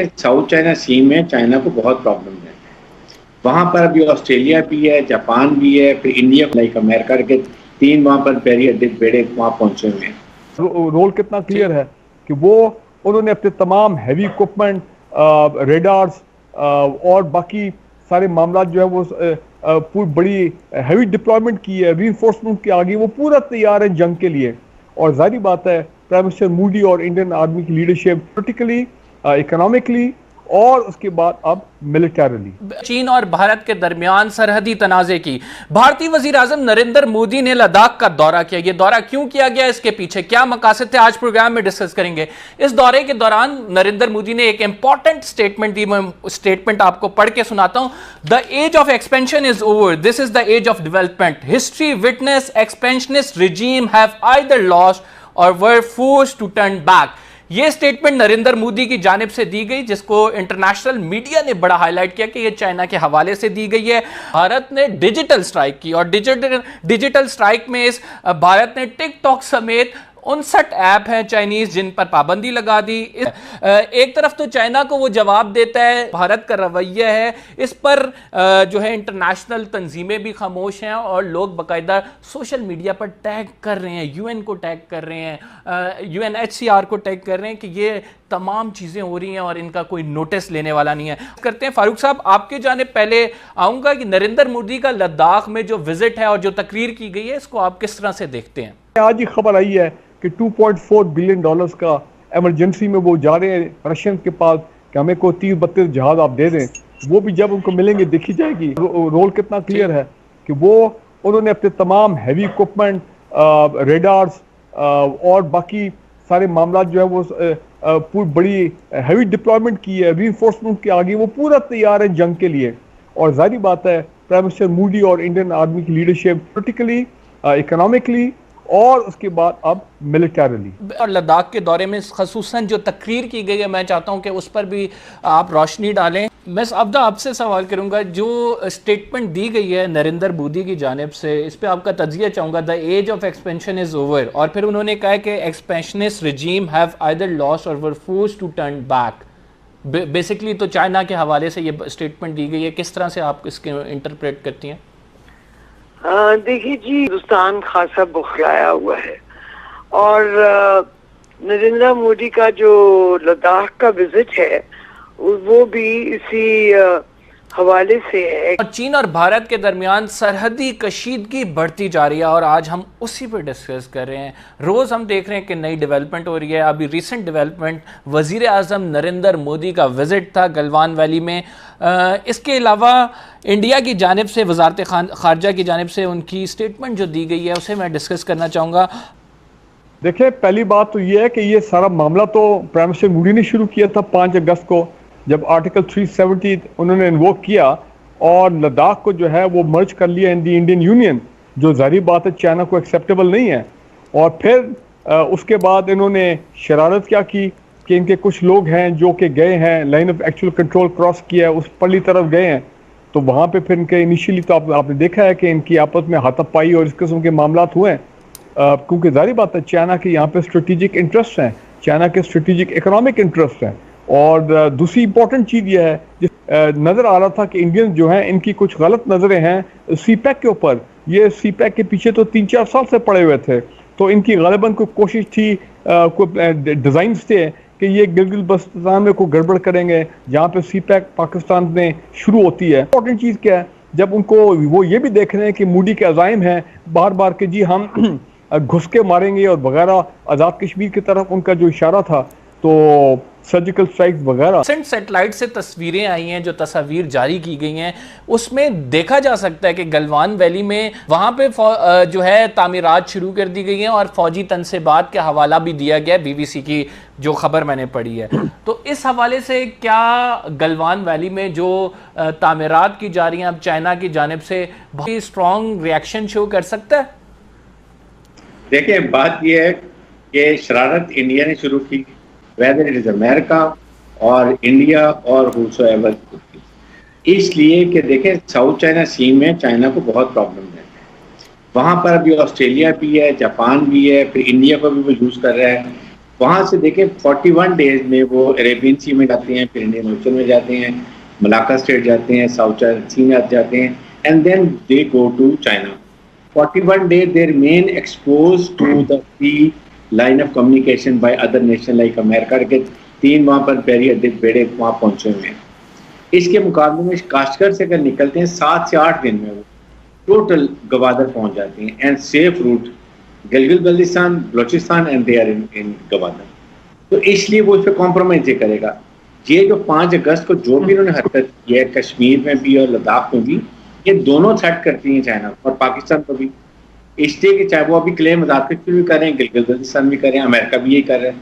South China सी में China को बहुत प्रॉब्लम है। वहाँ पर अभी ऑस्ट्रेलिया भी है, जापान भी है, फिर इंडिया, लाइक अमेरिका के 3 वहाँ पर बेड़े वहाँ पहुंचे हुए हैं। रोल कितना क्लियर है कि वो उन्होंने अपने तमाम हैवी इक्विपमेंट, रेडार्स और बाकी सारे मामला जो है वो पूरी बड़ी हैवी डिप्लॉयमेंट की है, रीइंफोर्समेंट के आगे वो पूरा तैयार है जंग के लिए। और जाहिर बात है प्राइम मिनिस्टर मोदी और इंडियन आर्मी की लीडरशिप पोलिटिकली, इकोनॉमिकली और उसके बाद अब मिलिटरीली। चीन और भारत के दरमियान सरहदी तनाज़े की भारतीय वजीर आज़म नरेंद्र मोदी ने लद्दाख का दौरा किया। ये दौरा क्यों किया गया, इसके पीछे क्या मकासद थे, आज प्रोग्राम में डिस्कस करेंगे। इस दौरे के दौरान नरेंद्र मोदी ने एक इंपॉर्टेंट स्टेटमेंट दी। मैं स्टेटमेंट आपको पढ़ के सुनाता हूं। The age of expansion is over, this is the age of development. History witness expansionist regime have either lost or were forced to turn back. ये स्टेटमेंट नरेंद्र मोदी की जानिब से दी गई, जिसको इंटरनेशनल मीडिया ने बड़ा हाईलाइट किया कि ये चाइना के हवाले से दी गई है। भारत ने डिजिटल स्ट्राइक की और डिजिटल स्ट्राइक में इस भारत ने टिकटॉक समेत 59 ऐप हैं चाइनीज जिन पर पाबंदी लगा दी। एक तरफ तो चाइना को वो जवाब देता है, भारत का रवैया है इस पर जो है इंटरनेशनल तंजीमें भी खामोश हैं और लोग बाकायदा सोशल मीडिया पर टैग कर रहे हैं, यूएन को टैग कर रहे हैं, यूएनएचसीआर को टैग कर रहे हैं कि ये तमाम चीज़ें हो रही हैं और इनका कोई नोटिस लेने वाला नहीं है। करते हैं फारूक साहब, आपके जाने पहले आऊँगा कि नरेंद्र मोदी का लद्दाख में जो विजिट है और जो तकरीर की गई है, इसको आप किस तरह से देखते हैं? आज ही खबर आई है कि $2.4 बिलियन का एमरजेंसी में वो जा रहे हैं रशियन के पास कि हमें को 30-32 जहाज आप दे दें। वो भी जब उनको मिलेंगे देखी जाएगी। रोल कितना क्लियर है कि वो उन्होंने अपने तमाम हैवी इक्विपमेंट, रेडार्स और बाकी सारे मामला जो है वो पूरी बड़ी हैवी डिप्लॉयमेंट की है, रीइंफोर्समेंट के आगे वो पूरा तैयार है जंग के लिए। और जाहिर बात है प्राइम मिनिस्टर मोदी और इंडियन आर्मी की लीडरशिप पोलिटिकली, इकोनॉमिकली और उसके बाद अब मिलिटरीली। और लद्दाख के दौरे में खसूसन जो तकरीर की गई है, मैं चाहता हूं कि उस पर भी आप रोशनी डालें। मैं अब्दा आपसे सवाल करूंगा, जो स्टेटमेंट दी गई है नरेंद्र मोदी की जानिब से, इस पे आपका तज्जिया चाहूँगा। The age of expansion is over, और फिर उन्होंने कहा कि expansionist regime have either lost or were forced to turn back. Basically तो चाइना के हवाले से ये स्टेटमेंट दी गई है, किस तरह से आप इसके इंटरप्रेट करती हैं? देखिए जी, हिंदुस्तान खासा बुखलाया हुआ है और नरेंद्र मोदी का जो लद्दाख का विजिट है वो भी इसी हवाले से है। और चीन और भारत के दरमियान सरहदी कशीदगी बढ़ती जा रही है और आज हम उसी पर डिस्कस कर रहे हैं। रोज़ हम देख रहे हैं कि नई डेवलपमेंट हो रही है। अभी रिसेंट डेवलपमेंट वज़ीर आज़म नरेंद्र मोदी का विज़िट था गलवान वैली में। इसके अलावा इंडिया की जानिब से, वज़ारत ख़ारजा की जानिब से उनकी स्टेटमेंट जो दी गई है उसे मैं डिस्कस करना चाहूँगा। देखिए, पहली बात तो ये है कि ये सारा मामला तो प्राइम मिनिस्टर मोदी ने शुरू किया था 5 अगस्त को, जब आर्टिकल 370 उन्होंने इन्वोक किया और लद्दाख को जो है वो मर्ज कर लिया इन दी इंडियन यूनियन, जो ज़ाहिर बात है चाइना को एक्सेप्टेबल नहीं है। और फिर उसके बाद इन्होंने शरारत क्या की कि इनके कुछ लोग हैं जो कि गए हैं line of actual control cross किया है, उस पल्ली तरफ गए हैं। तो वहाँ पे फिर इनके इनिशियली तो आपने देखा है कि इनकी आपस में हाथापाई और इस किस्म के मामला हुए हैं, क्योंकि ज़ाहिर बात है चाइना के यहाँ पे स्ट्रेटेजिक इंटरेस्ट हैं, चाइना के स्ट्रेटेजिक इकोनॉमिक इंटरेस्ट हैं। और दूसरी इंपॉर्टेंट चीज़ यह है, जिस नज़र आ रहा था कि इंडियन जो हैं इनकी कुछ गलत नज़रें हैं सीपैक के ऊपर। ये सीपैक के पीछे तो 3-4 साल से पड़े हुए थे, तो इनकी ग़ालिबन कोई कोशिश थी, कोई डिज़ाइंस थे कि ये गिलगित बल्तिस्तान में कोई गड़बड़ करेंगे जहाँ पे सीपैक पाकिस्तान में शुरू होती है। इंपॉर्टेंट चीज़ क्या है, जब उनको वो ये भी देख रहे हैं कि मोदी के अज़ाइम हैं बार बार कि जी हम घुस के मारेंगे और वगैरह, आज़ाद कश्मीर की तरफ उनका जो इशारा था, तो सर्जिकल स्ट्राइक्स वगैरह। सैटेलाइट से तस्वीरें आई हैं, जो तस्वीर जारी की गई हैं उसमें देखा जा सकता है कि गलवान वैली में वहाँ पे जो है तामीरात शुरू कर दी गई हैं और फौजी तनसीबात के हवाला भी दिया गया है, BBC की जो खबर मैंने पढ़ी है। तो इस हवाले से क्या गलवान वैली में जो तामीरात की जा रही हैं अब चाइना की जानिब से बहुत ही स्ट्रॉन्ग रिएक्शन शो कर सकता है? देखिए, बात यह है कि शरारत इंडिया ने शुरू की, whether it is America और इंडिया और whosoever, इसलिए कि देखें साउथ चाइना सी में चाइना को बहुत प्रॉब्लम है। वहाँ पर अभी ऑस्ट्रेलिया भी है, जापान भी है, फिर इंडिया को भी वो यूज़ कर रहा है। وہاں سے دیکھیں 41 ڈیز میں وہ عربین سی میں جاتے ہیں, پھر انڈین اوشن میں جاتے ہیں, ملاکا اسٹیٹ جاتے ہیں, ساؤتھ چائنا سی میں جاتے ہیں, and then they go to China. 41 days they remain exposed to the free line of communication by other nation like America کے 3 وہاں پر بحری اڈے بیڑے وہاں پہنچے ہوئے ہیں. اس کے مقابلے میں کاشتکار سے اگر نکلتے ہیں 7 سے 8 دن میں وہ ٹوٹل گوادر پہنچ جاتے ہیں, and safe route Gilgit Baltistan, Balochistan, and they are in Gwadar. تو اس لیے وہ اس پہ کمپرومائز یہ کرے گا. یہ جو 5 اگست کو جو بھی انہوں نے حرکت کی ہے کشمیر میں بھی اور لداخ میں بھی, یہ دونوں تھریٹ کرتی ہیں چائنا اور پاکستان کو بھی, اس لیے کہ چاہے وہ ابھی کلیم مذاکرات بھی کر رہے ہیں, گلگت بلتستان بھی کر رہے ہیں, امریکہ بھی یہی کر رہے ہیں.